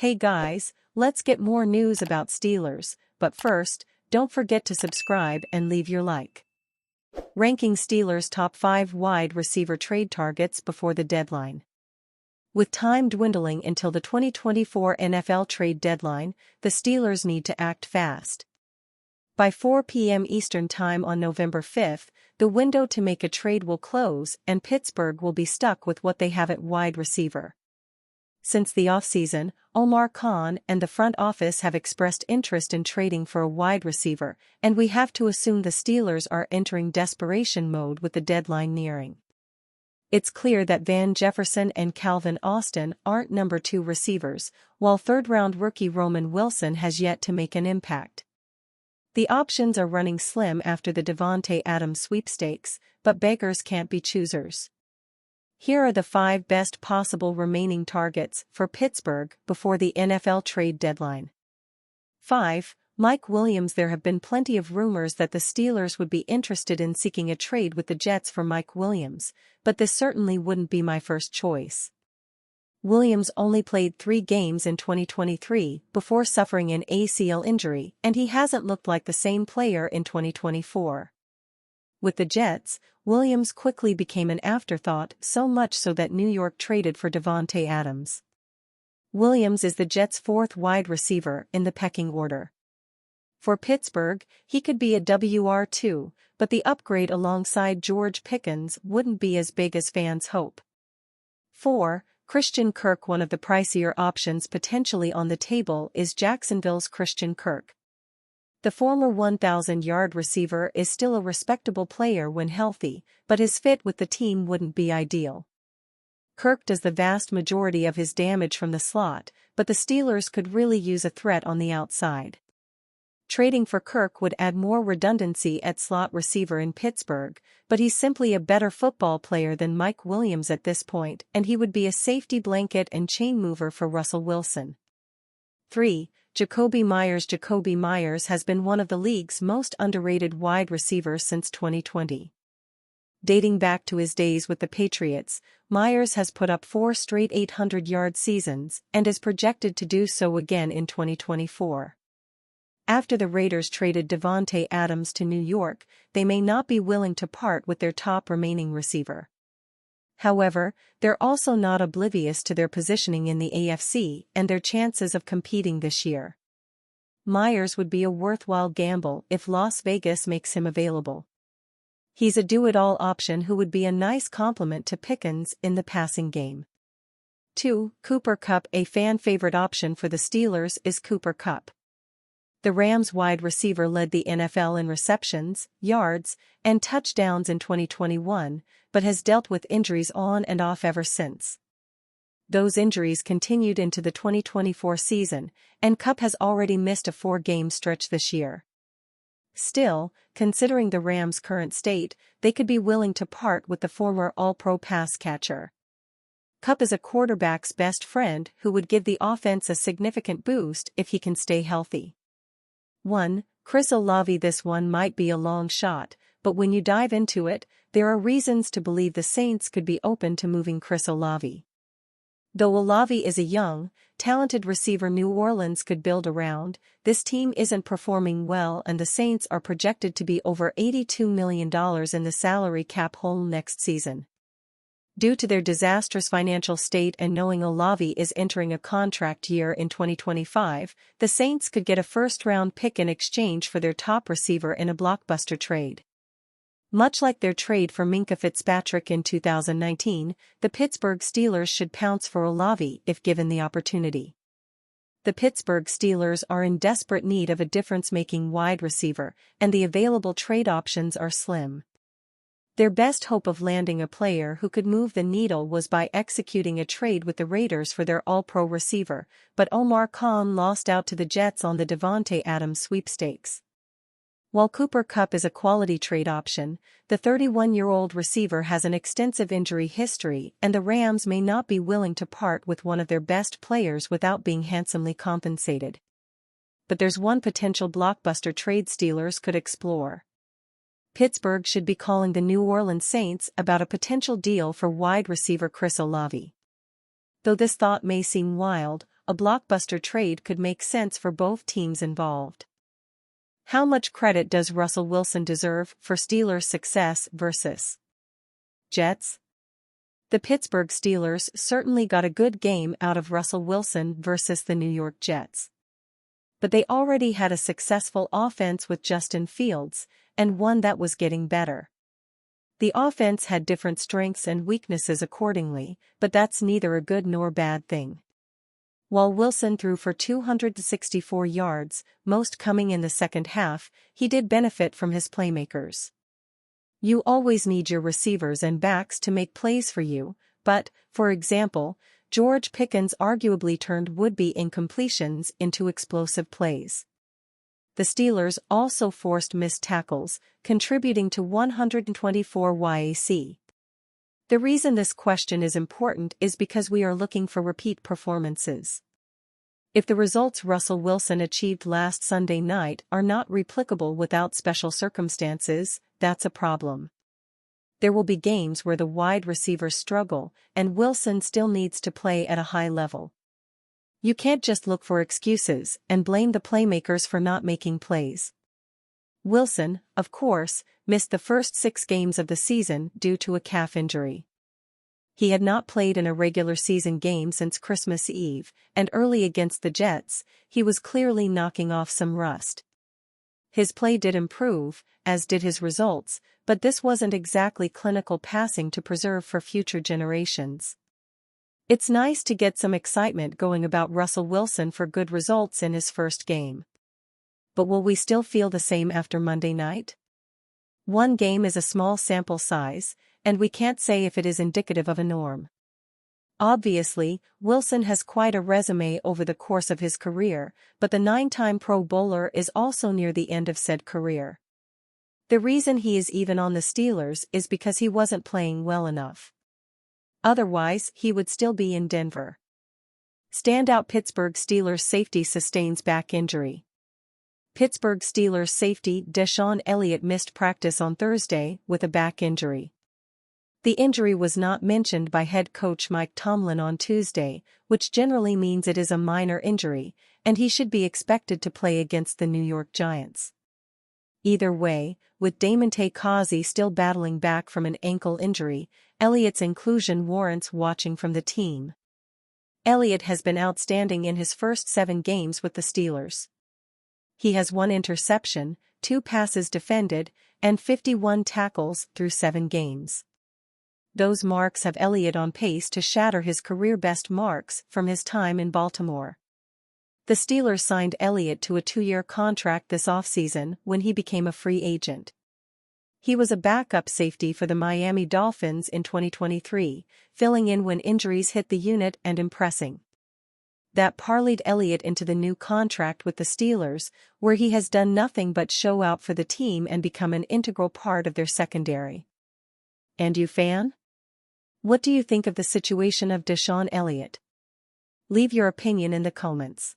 Hey guys, let's get more news about Steelers, but first, don't forget to subscribe and leave your like. Ranking Steelers' top 5 wide receiver trade targets before the deadline. With time dwindling until the 2024 NFL trade deadline, the Steelers need to act fast. By 4 p.m. Eastern Time on November 5th, the window to make a trade will close and Pittsburgh will be stuck with what they have at wide receiver. Since the offseason, Omar Khan and the front office have expressed interest in trading for a wide receiver, and we have to assume the Steelers are entering desperation mode with the deadline nearing. It's clear that Van Jefferson and Calvin Austin aren't number 2 receivers, while third-round rookie Roman Wilson has yet to make an impact. The options are running slim after the Davante Adams sweepstakes, but beggars can't be choosers. Here are the 5 best possible remaining targets for Pittsburgh before the NFL trade deadline. 5. Mike Williams. There have been plenty of rumors that the Steelers would be interested in seeking a trade with the Jets for Mike Williams, but this certainly wouldn't be my first choice. Williams only played 3 games in 2023 before suffering an ACL injury, and he hasn't looked like the same player in 2024. With the Jets, Williams quickly became an afterthought, so much so that New York traded for Davante Adams. Williams is the Jets' 4th wide receiver in the pecking order. For Pittsburgh, he could be a WR2, but the upgrade alongside George Pickens wouldn't be as big as fans hope. 4. Christian Kirk. One of the pricier options potentially on the table is Jacksonville's Christian Kirk. The former 1,000-yard receiver is still a respectable player when healthy, but his fit with the team wouldn't be ideal. Kirk does the vast majority of his damage from the slot, but the Steelers could really use a threat on the outside. Trading for Kirk would add more redundancy at slot receiver in Pittsburgh, but he's simply a better football player than Mike Williams at this point, and he would be a safety blanket and chain mover for Russell Wilson. 3. Jakobi Meyers. Jakobi Meyers has been one of the league's most underrated wide receivers since 2020. Dating back to his days with the Patriots, Meyers has put up 4 straight 800-yard seasons and is projected to do so again in 2024. After the Raiders traded Davante Adams to New York, they may not be willing to part with their top remaining receiver. However, they're also not oblivious to their positioning in the AFC and their chances of competing this year. Meyers would be a worthwhile gamble if Las Vegas makes him available. He's a do-it-all option who would be a nice complement to Pickens in the passing game. 2. Cooper Kupp. A fan-favorite option for the Steelers is Cooper Kupp. The Rams wide receiver led the NFL in receptions, yards, and touchdowns in 2021, but has dealt with injuries on and off ever since. Those injuries continued into the 2024 season, and Kupp has already missed a 4-game stretch this year. Still, considering the Rams' current state, they could be willing to part with the former All-Pro pass catcher. Kupp is a quarterback's best friend who would give the offense a significant boost if he can stay healthy. 1. Chris Olave. This one might be a long shot, but when you dive into it, there are reasons to believe the Saints could be open to moving Chris Olave. Though Olave is a young, talented receiver New Orleans could build around, this team isn't performing well and the Saints are projected to be over $82 million in the salary cap hole next season. Due to their disastrous financial state and knowing Olave is entering a contract year in 2025, the Saints could get a first-round pick in exchange for their top receiver in a blockbuster trade. Much like their trade for Minkah Fitzpatrick in 2019, the Pittsburgh Steelers should pounce for Olave if given the opportunity. The Pittsburgh Steelers are in desperate need of a difference-making wide receiver, and the available trade options are slim. Their best hope of landing a player who could move the needle was by executing a trade with the Raiders for their All-Pro receiver, but Omar Khan lost out to the Jets on the Davante Adams sweepstakes. While Cooper Kupp is a quality trade option, the 31-year-old receiver has an extensive injury history and the Rams may not be willing to part with one of their best players without being handsomely compensated. But there's one potential blockbuster trade Steelers could explore. Pittsburgh should be calling the New Orleans Saints about a potential deal for wide receiver Chris Olave. Though this thought may seem wild, a blockbuster trade could make sense for both teams involved. How much credit does Russell Wilson deserve for Steelers' success versus Jets? The Pittsburgh Steelers certainly got a good game out of Russell Wilson versus the New York Jets. But they already had a successful offense with Justin Fields, and one that was getting better. The offense had different strengths and weaknesses accordingly, but that's neither a good nor bad thing. While Wilson threw for 264 yards, most coming in the second half, he did benefit from his playmakers. You always need your receivers and backs to make plays for you, but, for example, George Pickens arguably turned would-be incompletions into explosive plays. The Steelers also forced missed tackles, contributing to 124 YAC. The reason this question is important is because we are looking for repeat performances. If the results Russell Wilson achieved last Sunday night are not replicable without special circumstances, that's a problem. There will be games where the wide receivers struggle, and Wilson still needs to play at a high level. You can't just look for excuses and blame the playmakers for not making plays. Wilson, of course, missed the first 6 games of the season due to a calf injury. He had not played in a regular season game since Christmas Eve, and early against the Jets, he was clearly knocking off some rust. His play did improve, as did his results, but this wasn't exactly clinical passing to preserve for future generations. It's nice to get some excitement going about Russell Wilson for good results in his first game. But will we still feel the same after Monday night? One game is a small sample size, and we can't say if it is indicative of a norm. Obviously, Wilson has quite a resume over the course of his career, but the 9-time Pro Bowler is also near the end of said career. The reason he is even on the Steelers is because he wasn't playing well enough. Otherwise, he would still be in Denver. Standout Pittsburgh Steelers safety sustains back injury. Pittsburgh Steelers safety DeShon Elliott missed practice on Thursday with a back injury. The injury was not mentioned by head coach Mike Tomlin on Tuesday, which generally means it is a minor injury, and he should be expected to play against the New York Giants. Either way, with Damontae Kazee still battling back from an ankle injury, Elliott's inclusion warrants watching from the team. Elliott has been outstanding in his first 7 games with the Steelers. He has 1 interception, 2 passes defended, and 51 tackles through 7 games. Those marks have Elliott on pace to shatter his career-best marks from his time in Baltimore. The Steelers signed Elliott to a 2-year contract this offseason when he became a free agent. He was a backup safety for the Miami Dolphins in 2023, filling in when injuries hit the unit and impressing. That parlayed Elliott into the new contract with the Steelers, where he has done nothing but show out for the team and become an integral part of their secondary. And you, fan? What do you think of the situation of DeShon Elliott? Leave your opinion in the comments.